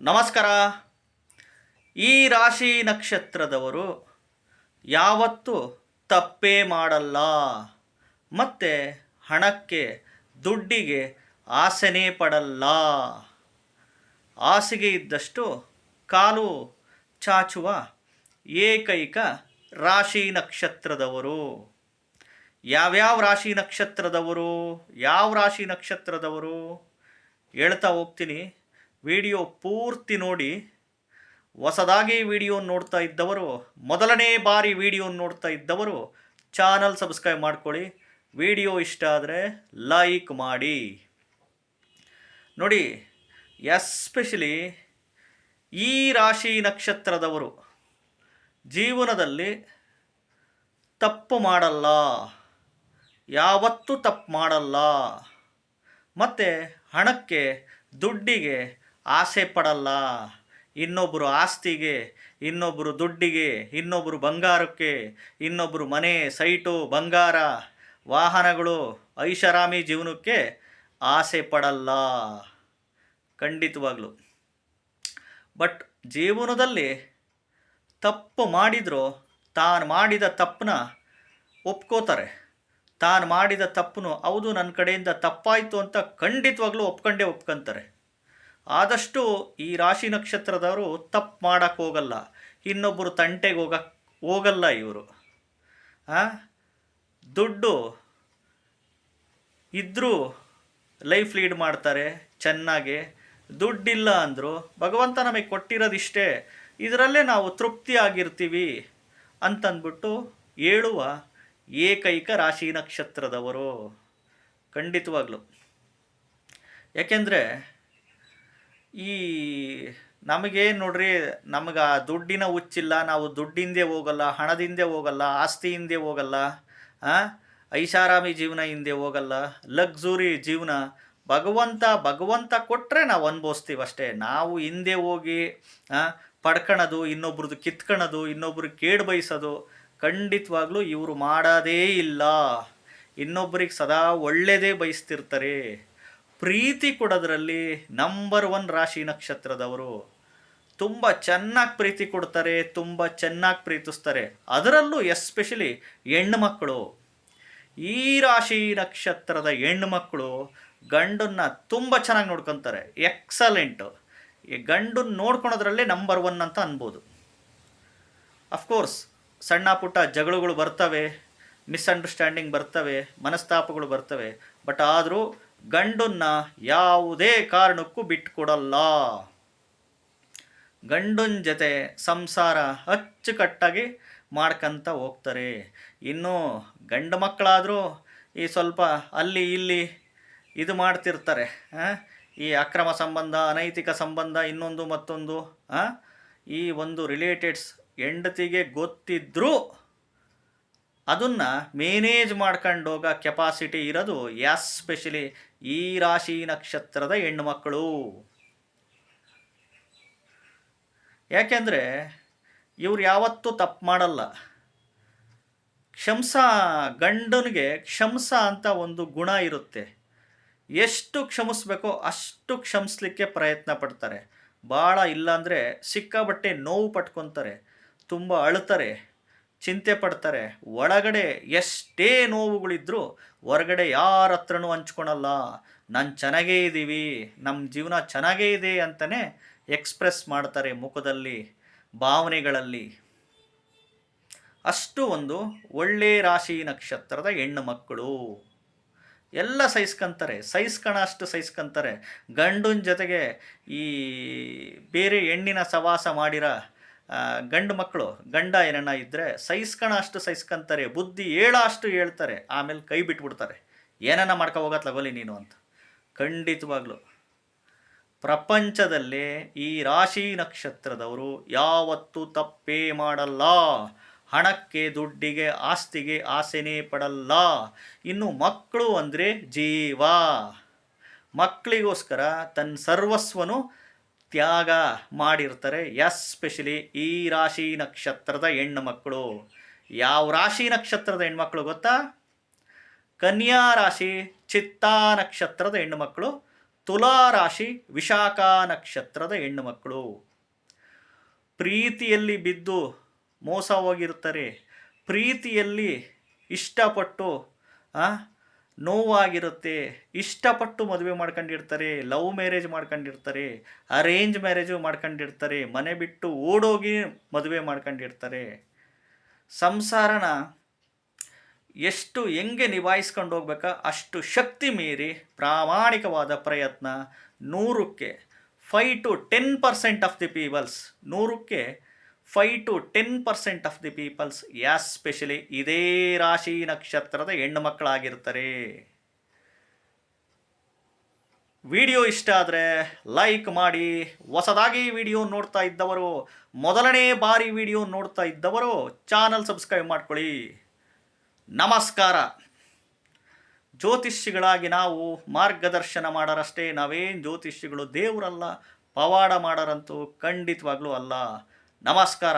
ನಮಸ್ಕಾರ. ಈ ರಾಶಿ ನಕ್ಷತ್ರದವರು ಯಾವತ್ತೂ ತಪ್ಪೇ ಮಾಡಲ್ಲ, ಮತ್ತು ಹಣಕ್ಕೆ ದುಡ್ಡಿಗೆ ಆಸೆನೇ ಪಡಲ್ಲ. ಹಾಸಿಗೆ ಇದ್ದಷ್ಟು ಕಾಲು ಚಾಚುವ ಏಕೈಕ ರಾಶಿ ನಕ್ಷತ್ರದವರು. ಯಾವ್ಯಾವ ರಾಶಿ ನಕ್ಷತ್ರದವರು ಯಾವ ರಾಶಿ ನಕ್ಷತ್ರದವರು ಹೇಳ್ತಾ ಹೋಗ್ತೀನಿ. ವಿಡಿಯೋ ಪೂರ್ತಿ ನೋಡಿ. ಹೊಸದಾಗಿ ವಿಡಿಯೋ ನೋಡ್ತಾ ಇದ್ದವರು, ಮೊದಲನೇ ಬಾರಿ ವಿಡಿಯೋ ನೋಡ್ತಾ ಇದ್ದವರು ಚಾನಲ್ ಸಬ್ಸ್ಕ್ರೈಬ್ ಮಾಡ್ಕೊಳ್ಳಿ. ವಿಡಿಯೋ ಇಷ್ಟ ಆದರೆ ಲೈಕ್ ಮಾಡಿ. ನೋಡಿ, ಎಸ್ಪೆಷಲಿ ಈ ರಾಶಿ ನಕ್ಷತ್ರದವರು ಜೀವನದಲ್ಲಿ ತಪ್ಪು ಮಾಡಲ್ಲ, ಯಾವತ್ತೂ ತಪ್ಪು ಮಾಡಲ್ಲ, ಮತ್ತು ಹಣಕ್ಕೆ ದುಡ್ಡಿಗೆ ಆಸೆ ಪಡಲ್ಲ. ಇನ್ನೊಬ್ಬರು ಆಸ್ತಿಗೆ, ಇನ್ನೊಬ್ಬರು ದುಡ್ಡಿಗೆ, ಇನ್ನೊಬ್ಬರು ಬಂಗಾರಕ್ಕೆ, ಇನ್ನೊಬ್ಬರು ಮನೆ, ಸೈಟು, ಬಂಗಾರ, ವಾಹನಗಳು, ಐಷಾರಾಮಿ ಜೀವನಕ್ಕೆ ಆಸೆ ಪಡಲ್ಲ ಖಂಡಿತವಾಗ್ಲೂ. ಬಟ್ ಜೀವನದಲ್ಲಿ ತಪ್ಪು ಮಾಡಿದರೂ ತಾನು ಮಾಡಿದ ತಪ್ಪನ್ನ ಒಪ್ಕೋತಾರೆ. ತಾನು ಮಾಡಿದ ತಪ್ಪು ಹೌದು ನನ್ನ ಕಡೆಯಿಂದ ತಪ್ಪಾಯಿತು ಅಂತ ಖಂಡಿತವಾಗ್ಲೂ ಒಪ್ಕೊಂತಾರೆ. ಆದಷ್ಟು ಈ ರಾಶಿ ನಕ್ಷತ್ರದವರು ತಪ್ಪು ಮಾಡೋಕ್ಕೆ ಹೋಗಲ್ಲ, ಇನ್ನೊಬ್ಬರು ತಂಟೆಗೆ ಹೋಗಲ್ಲ. ಇವರು ದುಡ್ಡು ಇದ್ದರೂ ಲೈಫ್ ಲೀಡ್ ಮಾಡ್ತಾರೆ ಚೆನ್ನಾಗಿ. ದುಡ್ಡಿಲ್ಲ ಅಂದರು ಭಗವಂತ ನಮಗೆ ಕೊಟ್ಟಿರೋದಿಷ್ಟೇ, ಇದರಲ್ಲೇ ನಾವು ತೃಪ್ತಿಯಾಗಿರ್ತೀವಿ ಅಂತಂದ್ಬಿಟ್ಟು ಹೇಳುವ ಏಕೈಕ ರಾಶಿ ನಕ್ಷತ್ರದವರು ಖಂಡಿತವಾಗ್ಲು. ಯಾಕೆಂದರೆ ಈ ನಮಗೇನು ನೋಡ್ರಿ, ನಮಗೆ ಆ ದುಡ್ಡಿನ ಹುಚ್ಚಿಲ್ಲ, ನಾವು ದುಡ್ಡಿಂದೇ ಹೋಗಲ್ಲ, ಹಣದಿಂದೇ ಹೋಗಲ್ಲ, ಆಸ್ತಿ ಹಿಂದೆ ಹೋಗಲ್ಲ, ಐಷಾರಾಮಿ ಜೀವನ ಹಿಂದೆ ಹೋಗಲ್ಲ, ಲಕ್ಸುರಿ ಜೀವನ ಭಗವಂತ ಕೊಟ್ಟರೆ ನಾವು ಅನುಭವಿಸ್ತೀವಿ ಅಷ್ಟೇ. ನಾವು ಹಿಂದೆ ಹೋಗಿ ಪಡ್ಕೊಳ್ಳೋದು, ಇನ್ನೊಬ್ರದ್ದು ಕಿತ್ಕೊಳ್ಳೋದು, ಇನ್ನೊಬ್ರಿಗೆ ಕೇಡು ಬಯಸೋದು ಖಂಡಿತವಾಗ್ಲೂ ಇವರು ಮಾಡೋದೇ ಇಲ್ಲ. ಇನ್ನೊಬ್ಬರಿಗೆ ಸದಾ ಒಳ್ಳೆಯದೇ ಬಯಸ್ತಿರ್ತಾರೆ. ಪ್ರೀತಿ ಕೊಡೋದ್ರಲ್ಲಿ ನಂಬರ್ 1 ರಾಶಿ ನಕ್ಷತ್ರದವರು. ತುಂಬ ಚೆನ್ನಾಗಿ ಪ್ರೀತಿ ಕೊಡ್ತಾರೆ, ತುಂಬ ಚೆನ್ನಾಗಿ ಪ್ರೀತಿಸ್ತಾರೆ. ಅದರಲ್ಲೂ ಎಸ್ಪೆಷಲಿ ಹೆಣ್ಣುಮಕ್ಕಳು. ಈ ರಾಶಿ ನಕ್ಷತ್ರದ ಹೆಣ್ಣುಮಕ್ಕಳು ಗಂಡನ್ನ ತುಂಬ ಚೆನ್ನಾಗಿ ನೋಡ್ಕೊತಾರೆ. ಎಕ್ಸಲೆಂಟು. ಈ ಗಂಡನ್ನ ನೋಡ್ಕೊಳೋದ್ರಲ್ಲೇ ನಂಬರ್ 1 ಅಂತ ಅನ್ಬೋದು. ಅಫ್ಕೋರ್ಸ್ ಸಣ್ಣ ಪುಟ್ಟ ಜಗಳಗಳು ಬರ್ತವೆ, ಮಿಸ್ಅಂಡರ್ಸ್ಟ್ಯಾಂಡಿಂಗ್ ಬರ್ತವೆ, ಮನಸ್ತಾಪಗಳು ಬರ್ತವೆ. ಬಟ್ ಆದರೂ ಗಂಡನ್ನ ಯಾವುದೇ ಕಾರಣಕ್ಕೂ ಬಿಟ್ಕೊಡಲ್ಲ. ಗಂಡನ ಜೊತೆ ಸಂಸಾರ ಅಚ್ಚುಕಟ್ಟಾಗಿ ಮಾಡ್ಕೊಂತ ಹೋಗ್ತಾರೆ. ಇನ್ನು ಗಂಡು ಮಕ್ಕಳಾದರೂ ಈ ಸ್ವಲ್ಪ ಅಲ್ಲಿ ಇಲ್ಲಿ ಇದು ಮಾಡ್ತಿರ್ತಾರೆ. ಈ ಅಕ್ರಮ ಸಂಬಂಧ, ಅನೈತಿಕ ಸಂಬಂಧ, ಇನ್ನೊಂದು ಮತ್ತೊಂದು ಈ ಒಂದು ರಿಲೇಟೆಡ್ಸ್ ಹೆಂಡತಿಗೆ ಗೊತ್ತಿದ್ದರೂ ಅದನ್ನು ಮೇನೇಜ್ ಮಾಡ್ಕೊಂಡು ಹೋಗೋ ಕೆಪಾಸಿಟಿ ಇರೋದು ಎಸ್ಪೆಷಲಿ ಈ ರಾಶಿ ನಕ್ಷತ್ರದ ಹೆಣ್ಣುಮಕ್ಕಳು. ಯಾಕೆಂದರೆ ಇವ್ರು ಯಾವತ್ತೂ ತಪ್ಪು ಮಾಡಲ್ಲ. ಗಂಡನಿಗೆ ಕ್ಷಮಿಸ ಅಂತ ಒಂದು ಗುಣ ಇರುತ್ತೆ. ಎಷ್ಟು ಕ್ಷಮಿಸ್ಬೇಕೋ ಅಷ್ಟು ಕ್ಷಮಿಸ್ಲಿಕ್ಕೆ ಪ್ರಯತ್ನ ಪಡ್ತಾರೆ. ಭಾಳ ಇಲ್ಲಾಂದರೆ ಸಿಕ್ಕಾಬಟ್ಟೆ ನೋವು ಪಟ್ಕೊತಾರೆ, ತುಂಬ ಅಳ್ತಾರೆ, ಚಿಂತೆ ಪಡ್ತಾರೆ. ಒಳಗಡೆ ಎಷ್ಟೇ ನೋವುಗಳಿದ್ರೂ ಹೊರಗಡೆ ಯಾರ ಹತ್ರನೂ ಹಂಚ್ಕೊಳಲ್ಲ. ನಾನು ಚೆನ್ನಾಗೇ ಇದ್ದೀವಿ, ನಮ್ಮ ಜೀವನ ಚೆನ್ನಾಗೇ ಇದೆ ಅಂತಲೇ ಎಕ್ಸ್ಪ್ರೆಸ್ ಮಾಡ್ತಾರೆ ಮುಖದಲ್ಲಿ, ಭಾವನೆಗಳಲ್ಲಿ. ಅಷ್ಟು ಒಂದು ಒಳ್ಳೆ ರಾಶಿ ನಕ್ಷತ್ರದ ಹೆಣ್ಣು ಮಕ್ಕಳು. ಎಲ್ಲ ಅಷ್ಟು ಸಹಿಸ್ಕೊಂತಾರೆ. ಗಂಡನ ಜೊತೆಗೆ ಈ ಬೇರೆ ಹೆಣ್ಣಿನ ಸವಾಸ ಮಾಡಿರೋ ಗಂಡು ಮಕ್ಕಳು, ಗಂಡ ಏನನ್ನ ಇದ್ದರೆ ಅಷ್ಟು ಸಹಿಸ್ಕೊಂತಾರೆ, ಬುದ್ಧಿ ಅಷ್ಟು ಹೇಳ್ತಾರೆ, ಆಮೇಲೆ ಕೈ ಬಿಟ್ಬಿಡ್ತಾರೆ. ಏನನ್ನ ಮಾಡ್ಕೊ ಹೋಗತ್ಲಗೋಲಿ ನೀನು ಅಂತ. ಖಂಡಿತವಾಗ್ಲು ಪ್ರಪಂಚದಲ್ಲೇ ಈ ರಾಶಿ ನಕ್ಷತ್ರದವರು ಯಾವತ್ತೂ ತಪ್ಪೇ ಮಾಡಲ್ಲ. ಹಣಕ್ಕೆ ದುಡ್ಡಿಗೆ ಆಸ್ತಿಗೆ ಆಸೆನೇ ಪಡಲ್ಲ. ಇನ್ನು ಮಕ್ಕಳು ಅಂದರೆ ಜೀವ. ಮಕ್ಕಳಿಗೋಸ್ಕರ ತನ್ನ ಸರ್ವಸ್ವನು ತ್ಯಾಗ ಮಾಡಿರ್ತಾರೆ. ಎಸ್ಪೆಷಲಿ ಈ ರಾಶಿ ನಕ್ಷತ್ರದ ಹೆಣ್ಣು ಮಕ್ಕಳು. ಯಾವ ರಾಶಿ ನಕ್ಷತ್ರದ ಹೆಣ್ಮಕ್ಳು ಗೊತ್ತಾ? ಕನ್ಯಾ ರಾಶಿ ಚಿತ್ತಾ ನಕ್ಷತ್ರದ ಹೆಣ್ಣುಮಕ್ಕಳು ತುಲಾ ರಾಶಿ ವಿಶಾಖ ನಕ್ಷತ್ರದ ಹೆಣ್ಣು ಮಕ್ಕಳು. ಪ್ರೀತಿಯಲ್ಲಿ ಬಿದ್ದು ಮೋಸ ಹೋಗಿರ್ತಾರೆ. ಪ್ರೀತಿಯಲ್ಲಿ ಇಷ್ಟಪಟ್ಟು ನೋವಾಗಿರುತ್ತೆ. ಇಷ್ಟಪಟ್ಟು ಮದುವೆ ಮಾಡ್ಕೊಂಡಿರ್ತಾರೆ. ಲವ್ ಮ್ಯಾರೇಜ್ ಮಾಡ್ಕೊಂಡಿರ್ತಾರೆ. ಅರೇಂಜ್ ಮ್ಯಾರೇಜು ಮಾಡ್ಕೊಂಡಿರ್ತಾರೆ. ಮನೆ ಬಿಟ್ಟು ಓಡೋಗಿ ಮದುವೆ ಮಾಡ್ಕೊಂಡಿರ್ತಾರೆ. ಸಂಸಾರನ ಎಷ್ಟು ಹೆಂಗೆ ನಿಭಾಯಿಸ್ಕೊಂಡು ಹೋಗ್ಬೇಕಾ ಅಷ್ಟು ಶಕ್ತಿ ಮೀರಿ ಪ್ರಾಮಾಣಿಕವಾದ ಪ್ರಯತ್ನ 100ಕ್ಕೆ 5 to 10% ಆಫ್ ದಿ ಪೀಪಲ್ಸ್ 100ಕ್ಕೆ 5 to 10% of the peoples especially ಇದೇ ರಾಶಿ ನಕ್ಷತ್ರದ ಹೆಣ್ಣು ಮಕ್ಕಳಾಗಿರ್ತಾರೆ. ವಿಡಿಯೋ ಇಷ್ಟ ಆದರೆ ಲೈಕ್ ಮಾಡಿ. ಹೊಸದಾಗಿ ವಿಡಿಯೋ ನೋಡ್ತಾ ಇದ್ದವರು, ಮೊದಲನೇ ಬಾರಿ ವಿಡಿಯೋ ನೋಡ್ತಾ ಇದ್ದವರು ಚಾನಲ್ ಸಬ್ಸ್ಕ್ರೈಬ್ ಮಾಡ್ಕೊಳ್ಳಿ. ನಮಸ್ಕಾರ. ಜ್ಯೋತಿಷಿಗಳಾಗಿ ನಾವು ಮಾರ್ಗದರ್ಶನ ಮಾಡೋರಷ್ಟೇ, ನಾವೇನು ಜ್ಯೋತಿಷಿಗಳು ದೇವರಲ್ಲ, ಪವಾಡ ಮಾಡೋರಂತೂ ಖಂಡಿತವಾಗ್ಲೂ ಅಲ್ಲ. ನಮಸ್ಕಾರ.